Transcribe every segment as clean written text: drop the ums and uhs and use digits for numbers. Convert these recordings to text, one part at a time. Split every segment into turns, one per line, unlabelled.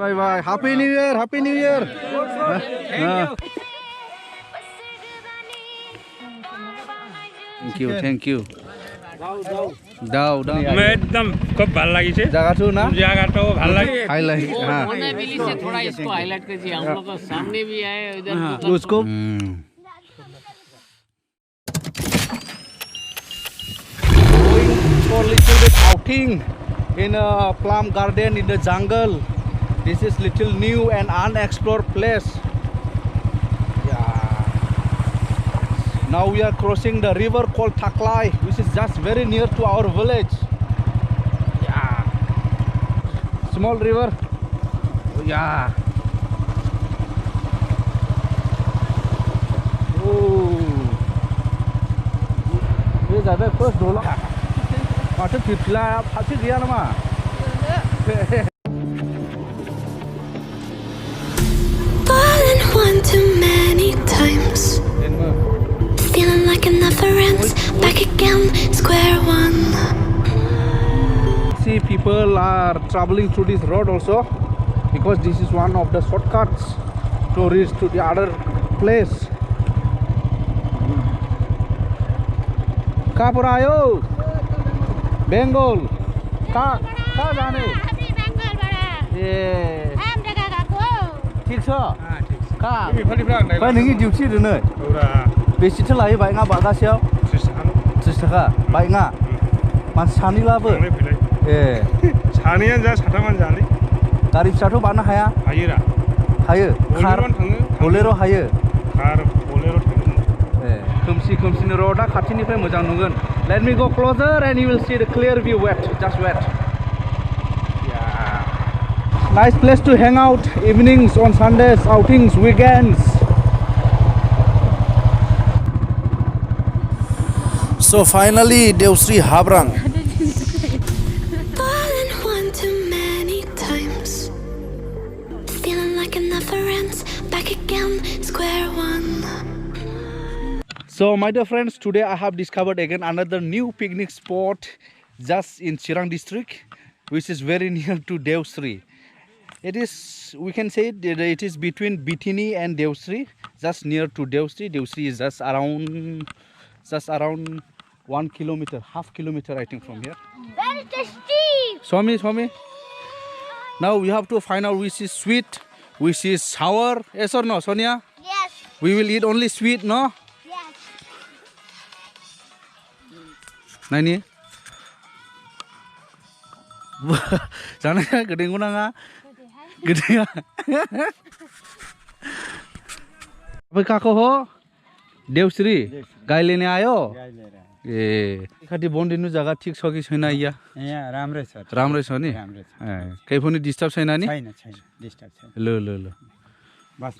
bye bye. Happy New Year. Happy New Year. Thank you. দাও
एकदम खूब ভাল লাগিছে
জায়গাটো না
জায়গাটাও ভাল লাগে
हाईलाइट हाँ
होनेबिली से थोड़ा इसको हाईलाइट कीजिए हम लोग सामने भी आए इधर
उसको going for little bit outing in a plum garden in the jungle. This is little new and unexplored place. Now we are crossing the river called Thaklai, which is just very near to our village. Yeah, small river. Yeah. Oh, this is the first dollar. What is it? How is it? Ma.
Fallen one too many times. Feeling like it never ends. Back again, square one.
See, people are traveling through this road also because this is one of the shortcuts to reach to the other place. कहाँ पर आयो? बेंगल. कहाँ जाने? ये. ठीक छ? कहाँ? Bye नोंनि डिउटि दोनै? बेसेथो लायो बाइकआ बागासेयाव? 30 थाखा बाइकआ? मानसि सानैब्लाबो? ए
सानैयानो जा साथामानो जालै
गारि फिसाथ' बारनो हाया?
हायोरा
हायो? कार बलेर' हायो?
कार बलेर' थाङो
ए खोमसिनो र' दा खाथिनिफ्राय मोजां नुगोन. Let me go closer and you will see the clear view. Just wait. Yeah. Nice place to hang out evenings on Sundays, outings, weekends. So finally Deusri Habrang.
Fallen one too many times. Feeling like it never ends. Back again, square one.
So my dear friends, today I have discovered again another new picnic spot just in Chirang district, which is very near to Deusri. It is, we can say that it is between Bitini and Deusri, just near to Deusri. Deusri is just around 1 kilometer, half kilometer I think from here.
Very tasty.
Show me. Now we have to find out which is sweet, which is sour. Yes or no, Sonia?
Yes.
We will eat only sweet, no?
Yes.
Nani? Jangan gedeng nanga. Gedeng. Apa kako ho? Deusri. Gailene ayo. ए खाथि बन्दिनु जग्गा ठिक छ कि छैन यहाँ?
यहाँ राम्रै छ
नि?
राम्रै छ
केही पनि डिस्टर्ब छैन नि?
छैन डिस्टर्ब छैन
ल बस.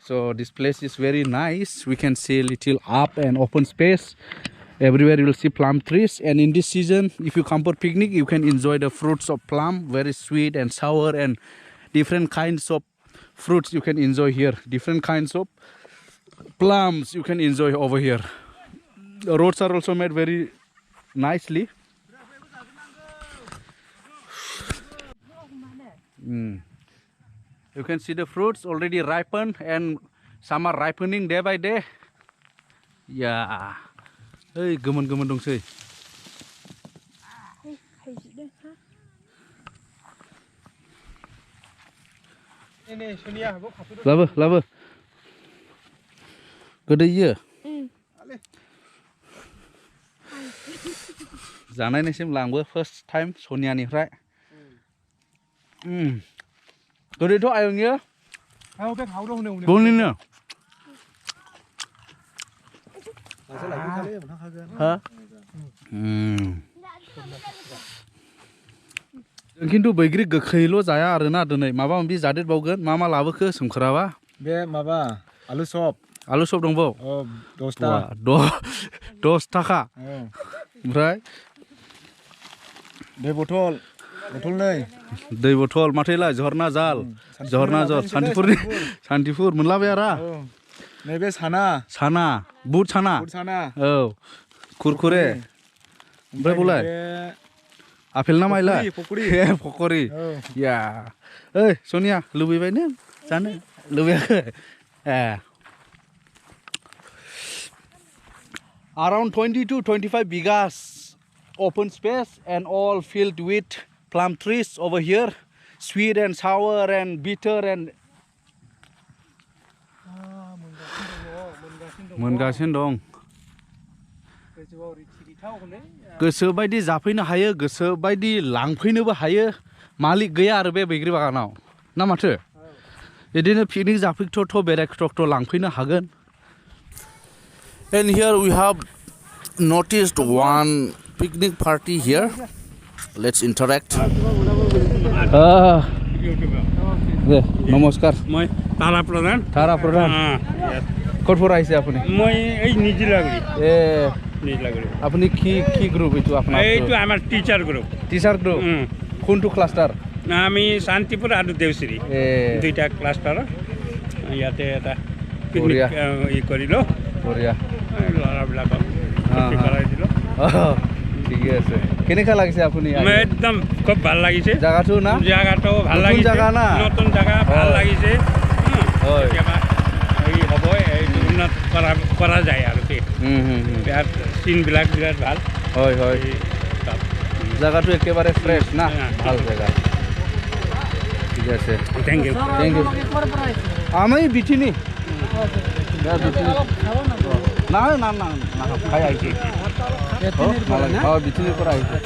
So this place is very nice. We can see a little up and open space. Everywhere you will see plum trees, and in this season if you come for picnic you can enjoy the fruits of plum, very sweet and sour, and different kinds of fruits you can enjoy here. Different kinds of plums you can enjoy over here. The roads are also made very nicely. You can see the fruits already ripened and some are ripening day by day. Yeah. Hey, gemen dong sih. Laba. Gede iya. जानायनिसिम लांबो first time सोनियानिफ्राय गोदैथ' आयंनियो बुंनिनो हा खिन्थु बैग्रि गोखैल' जाया आरोना दिनै माबा माबि जादेरबावगोन मा लाबोखो सोमखोराबा
बे माबा आलु सब
दंबाव 10 थाखा ओमफ्राय
दै बथलनै
दै बथल माथोलाय झरना जाल सान्तिपुर मोनलाबाय आरो
नैबे साना
आपेल ना माइला
पकौड़ी
पकौड़ी या ओइ सोनिया लुबैबाय नों जानो लुबैयाखै around 20 to 25 bighas open space and all filled with plum trees over here, sweet and sour and bitter and मोनगासिनो दं गोसो बायदि जाफैनो हायो गोसो बायदि लांफैनोबो हायो मालिक गैया आरो बे बैग्रि बागानाव ना माथो बिदिनो पिकनिक जाफैथ'थ' बेरायथ'थ' लांफैनो हागोन and here we have noticed one picnic party here let's interact নমস্কাৰ
মই তাৰা প্ৰধান
थारा प्रधान ক'ৰ পৰা আহিছে আপুনি
মই এই নিজিলাগুৰি
এ
নিজিলাগুৰি
আপুনি কি গ্ৰুপ এইটো আপোনাৰ
এইটো আমাৰ টিচাৰ গ্ৰুপ
টিচাৰ গ্ৰুপ কোনটো ক্লাষ্টাৰ
আমি শান্তিপুৰ আৰু দেউচিৰি
এ
দুইটা ক্লাষ্টাৰ ইয়াতে এটা
বঢ়িয়া।
পিকনিক ই কৰিলোঁ
বঢ়িয়া
ল'ৰাবিলাকক ছুটি কৰাই দিলোঁ
ঠিকে আছে কেনেকুৱা লাগিছে আপুনি
মই একদম খুব ভাল লাগিছে
জাগাটো না
জাগাটো ভাল
নতুন
লাগিছে
জাগা না?
নতুন জাগা ভাল
হয়।
লাগিছে
হয়।
কেতিয়াবা এই হ'ব এইটো উন্নত কৰা যায় আৰু কি ইয়াত চিনবিলাক বিৰাট ভাল
হয় হয়
এই তাত।
জাগাটো একেবাৰে ফ্ৰেছ না ভাল জেগা ঠিক আছে
থেংক ইউ
থ্যাংক ইউ আমি বিঠিনি না না না না খাই আহিছে বিঠিনিৰ পৰা আহিছে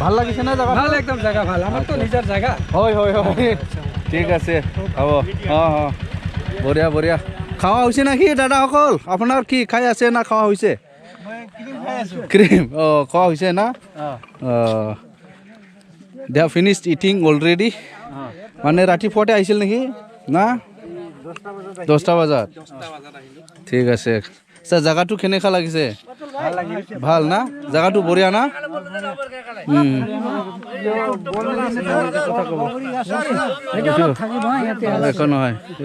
ভাল লাগিছে না জাগা
ভাল একদম জায়গা ভাল আমার তো নিজের জায়গা
হয় হয় হয় ঠিক আছে হ'ব অঁ বঢ়িয়া বঢ়িয়া খাৱা হৈছে নেকি দাদাসকল আপোনাৰ কি খাই আছে না খাৱা হৈছে ক্ৰীম অঁ খোৱা হৈছে না দে have finished eating already মানে ৰাতিপুৱাতে আহিছিল নেকি না 10টা বজাত ঠিক আছে স্যার জায়গাটো কেনেকুৱা লাগিছে ভাল না জায়গাটো বঢ়িয়া না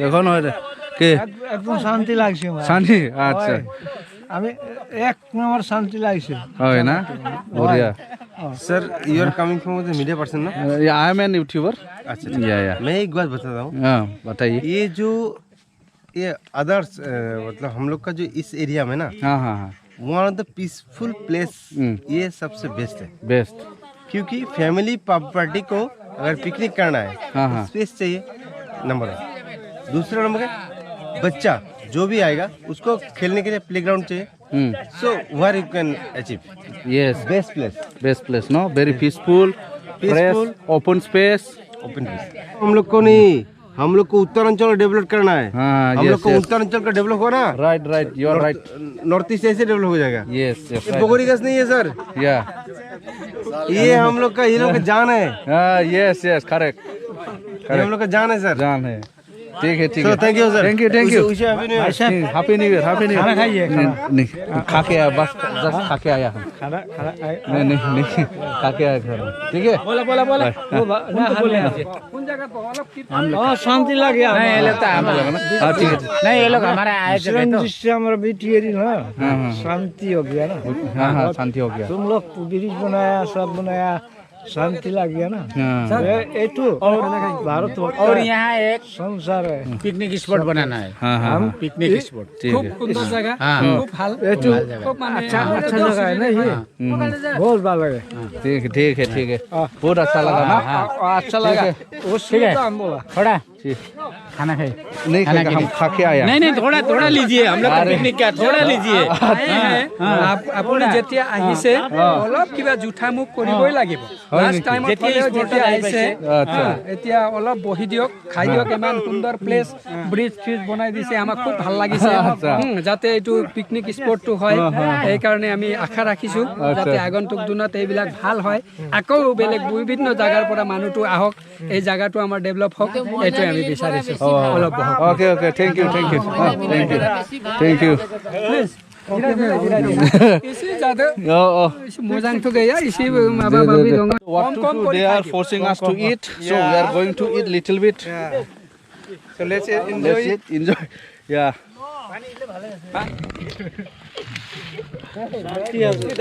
এখন নহয় কে
একদম শান্তি লাগছে
শান্তি আচ্ছা
আমি এক নম্বর শান্তি লাগছে
হয় না বঢ়িয়া
sir you are coming from the media person ना
आई एम एन यूट्यूबर
अच्छा
या
मैं एक बात बताता हूँ
हाँ बताइए
ये अदर्स मतलब हम लोग का जो इस एरिया में ना
हाँ हाँ हाँ
one of the peaceful place ये सबसे बेस्ट है
बेस्ट
क्योंकि फैमिली पार्टी को अगर पिकनिक करना है
हाँ हाँ
स्पेस चाहिए नंबर 1 दूसरा नंबर है बच्चा जो भी आएगा उसको खेलने के लिए प्लेग्राउंड चाहिए so where you can achieve
yes
best place
no very peaceful fresh open space
open place हम लोग को नहीं हम लोग को उत्तरांचल को डेवलप करना है
हाँ
हम लोग
yes
को
yes
उत्तरांचल का डेवलप हो ना
right you are right
north east ऐसे डेवलप हो जाएगा
yes
ये
right
बोगरी गज नहीं है सर
yeah
ये हम लोग का ये लोग का जान है
yes correct
ये हम लोग का जान है सर
जान है ठीक है
So, thank you, sir.
Thank you happy new year
खाना खाइए
नहीं खा के आया बस जस्ट खा के आया हम
खाना
नहीं खा के आया घर ठीक है
बोला कौन जगह पर हाँ शांति लग गया
हाँ ठीक है
नहीं ये लोग हमारे आए थे तो
जिससे हमारा बीटीएरी ना शांति हो गया ना
हाँ शांति हो गया
तुम लोग ब्रिज बनाया सब बनाया शांति लग गया ना
हाँ
ये तो भारत
और यहाँ एक
संसार है
पिकनिक स्पॉट बनाना है
हाँ हाँ
पिकनिक स्पॉट
ठीक है
सुंदर जगह
हाँ
खूब अच्छा जगह है ना ये बहुत भाला लगे
ठीक है बहुत अच्छा लगा ना
अच्छा लगा उसमें तो हम बोला
थोड़ा
ठीक
खाना खाए
नहीं खाएगा हम खा के आया
नहीं थोड़ा लीजिए हम लोग पिकनिक का थोड़ा लीजिए
আপুনি যেতিয়া আহিছে অলপ কিবা জুঠা মুখ কৰিবই লাগিব লাষ্ট টাইমত যেতিয়া আহিছে এতিয়া অলপ বহি দিয়ক খাই দিয়ক ইমান সুন্দৰ প্লেচ ব্ৰিজ ফ্ৰিজ বনাই দিছে আমাক খুব ভাল লাগিছে যাতে এইটো পিকনিক স্পটটো হয় এই কাৰণে আমি আশা ৰাখিছো যাতে আগন্তুক দিনত এইবিলাক ভাল হয় আকৌ বেলেগ বিভিন্ন জাগাৰ পৰা মানুহটো আহক এই জাগাটো আমাৰ ডেভেলপ হওক এইটোৱে আমি বিচাৰিছো অলপ বহক
ओके थैंक यू
इसी ज्यादा
oh
मोजांग तो गया इसी माबा बाबी दोंगा
what to do they are forcing us to eat so we are going to eat little bit
so let's
enjoy yeah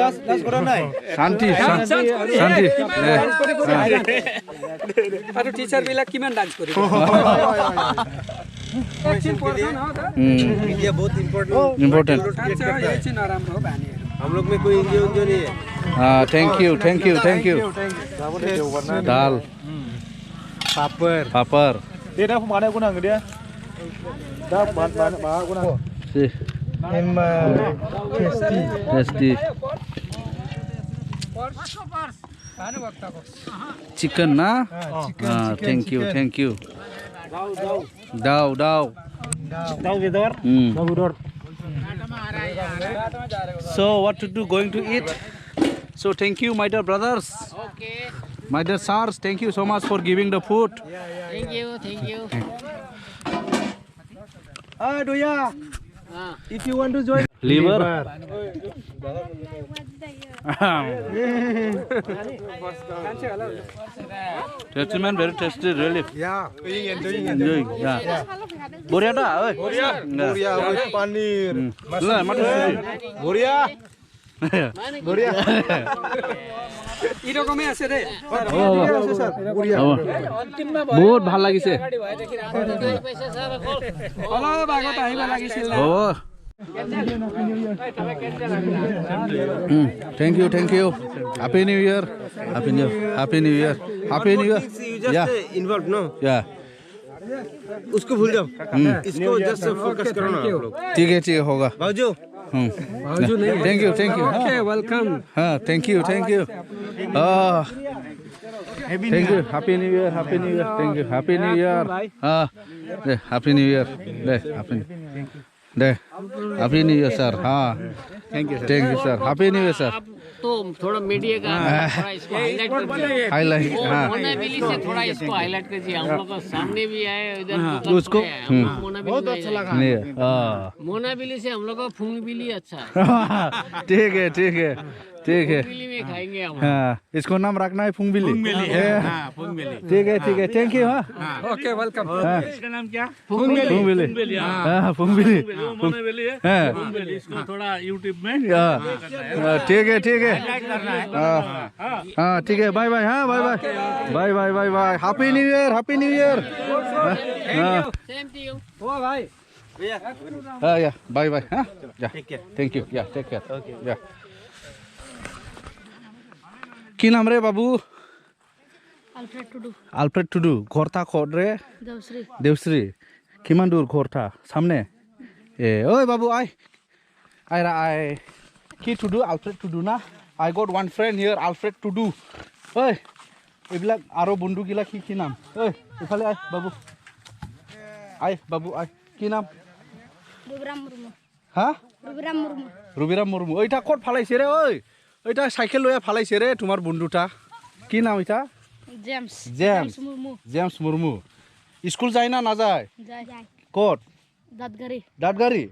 Das কৰা নাই
শান্তি
আৰু টিচাৰ বিলাক কিমান ডান্স কৰিব
मीडिया बहुत इम्पोर्टेंट
इम्पोर्टेंट
हम लोग में कोई एनजीओ नहीं है
thank you dal papad
dia dah mana guna dia dah mana guna
tasty chicken ना थैंक यू दाव
gedor
So what to do? Going to eat? So thank you, my dear brothers,
Okay.
my dear sirs. Thank you so much for giving the food.
Thank you.
doya
Ah.
if you want to join
Liver. Tasty man, very tasty, really.
yeah
Enjoying. Yeah. Boria da, oi.
Boria with paneer
Lah, matu.
Boria
এরকমই আছে রে
বহুত ভাল লাগিছে
অলপ আগত আহিব লাগিছিল
Thank you. Happy New Year. Yeah.
Involve no
Yeah.
उसको भूल जाओ इसको जस्ट फोकस करो ना आप लोग
ठीक है होगा.
भाऊजो
Thank you.
ওকে ওয়েলকাম
हाँ, thank you. Thank you. Happy New Year. Thank you. Happy New Year. Happy New Year. Happy New Year, sir. Thank you, sir. Happy New Year, sir.
तो थोड़ा मीडिया का थोड़ा इसको highlight कर दीजिए
Highlight.
मोनाबिली से थोड़ा इसको हाईलाइट कीजिए हम लोग को सामने भी आए इधर
उसको
बहुत अच्छा लगा
नहीं.
मोनाबिली से हम लोग को फुंगबिली अच्छा है
ठीक है.
फुंगबिली में खाएंगे हम
हाँ, इसको नाम रखना है फुंगबिली. ठीक है. Thank you.
ওকে ওয়েলকাম
इसका नाम क्या
फुंगबिली. फुंगबिली.
इसको थोड़ा यूट्यूब में
ठीक है. हाँ, ठीक है. Bye. Happy new year.
Same to you
ও ভাই
Yeah. Bye. Huh? Yeah. Thank you. Yeah. Take care. Okay. Yeah. কি নাম রে বাবু? আলফ্রেড টুডু. ঘরটা কত রে? দেবশ্রী. কিমান দূর ঘরটা? সামনে. ওই বাবু আয়. কি টুডু? আলফ্রেড টুডু না? I got one friend here, Alfred Tudu. ওই এইবিলাক আৰু বন্ধুগিলা কি নাম? ওই ইফালে আয় বাবু. আয়. কি নাম? হ্যাঁ? রুবিরাম মুর্মু. ওইটা কত ফালাইছে রে? ওই ওইটা সাইকেল লইয়া ফালাইছে রে তোমার বন্ধুটা. কি নাম এটা? জেমস মুর্মু. স্কুল যায় না যায়? কত? দাঁতগাড়ি.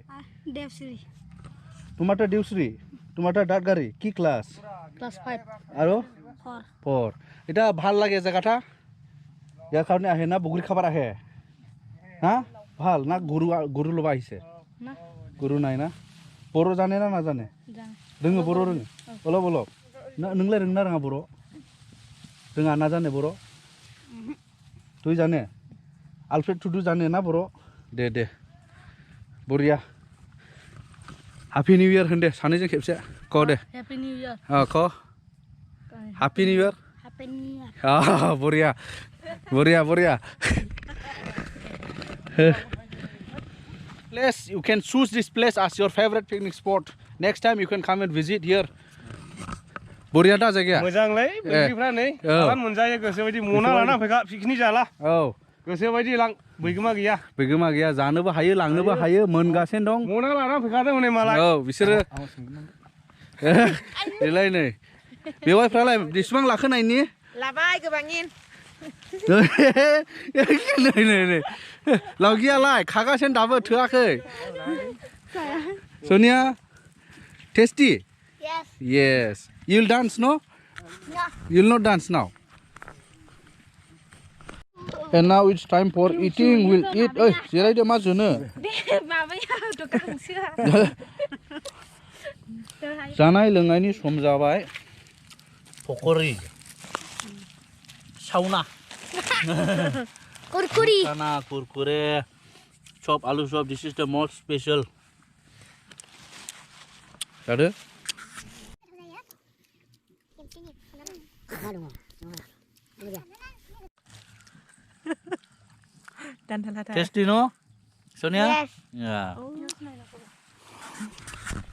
তোমারটা দেউশ্রী. তোমারটা দাঁতগাড়ি. কি ক্লাস?
Class 5.
আৰু 4. এটা ভাল লাগে জায়গাটা? ইয়াৰ কাৰণে আহে না বগৰী খাবার আহে? হা? ভাল না গরু লবা আহিছে?
না.
গরু নাই না? বড় জানে না নাজানে? रोङो बर' रोङो? অলপ. नोंलाय रोङोना रोङा बर'? रोङा ना जाने बर'? তুই জানে? আলফ্রেড টুডু জানে না बर'? दे. बरिया. हैप्पी न्यू ईयर होन दे सानैजों खेबसे. क दे.
Happy New Year.
क. Happy new year.
Happy New Year.
बरिया. Place, you can choose this place as your favorite picnic spot. Next time you can come and visit here. बरिया दा जायगाया.
मोजांलै बैग्रिफ्रा नै आराम मोनजायो गोसो बायदि मना लाना फैखा पिकनिक जाला. गोसो बायदि लां बैगोमा गैया.
जानोबो हायो लांनोबो हायो मोनगासिनो दं.
मना लाना फैखादों हनै मालाय.
बिसोरो एलाय नै बेवाइफ्रालाय बेसेबां लाखो नायनि?
लाबाय गोबाङिन.
नै लावगियालाय खागासिनो दाबो थोआखै. Sonia tasty? Yes. You'll dance, no?
No.
You'll not dance now. And now it's time for eating. We'll eat. Oi, jirai dia maju ne.
Deh, mamanya tukang sih.
जानाय लोंनायनि सम जाबाय पकरि सावना
Kurkuri.
साना कुरकुरे chop आलू chop this is the most special जादो tasty no Sonia
Yes.
yeah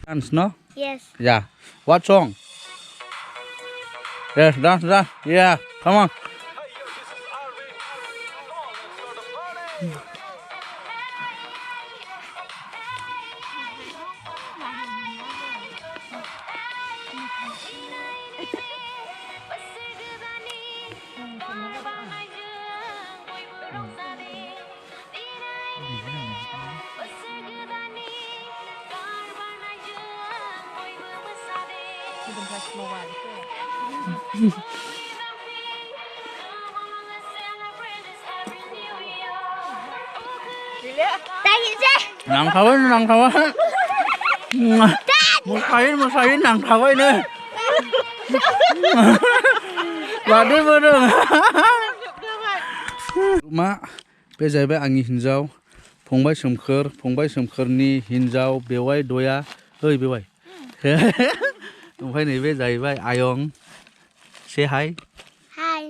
dance no
Yes.
yeah what song yes dance yeah come on nangkawan musahin nangkawan ini Waduh bodoh मा बे जाहैबाय आंनि हिन्जाव फंबाय सोमखोरनि हिन्जाव बेवाइ दया ओइ बेवाइ ओमफ्राय नैबे जाहैबाय आयं से हाय
Hi.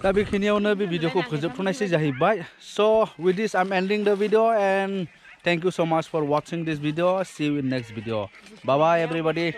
दा बेखिनियावनो बे भिडिअखौ फोजोबथ'नायसै जाहैबाय so with this I'm ending the video and thank you so much for watching this video see you in next video bye bye everybody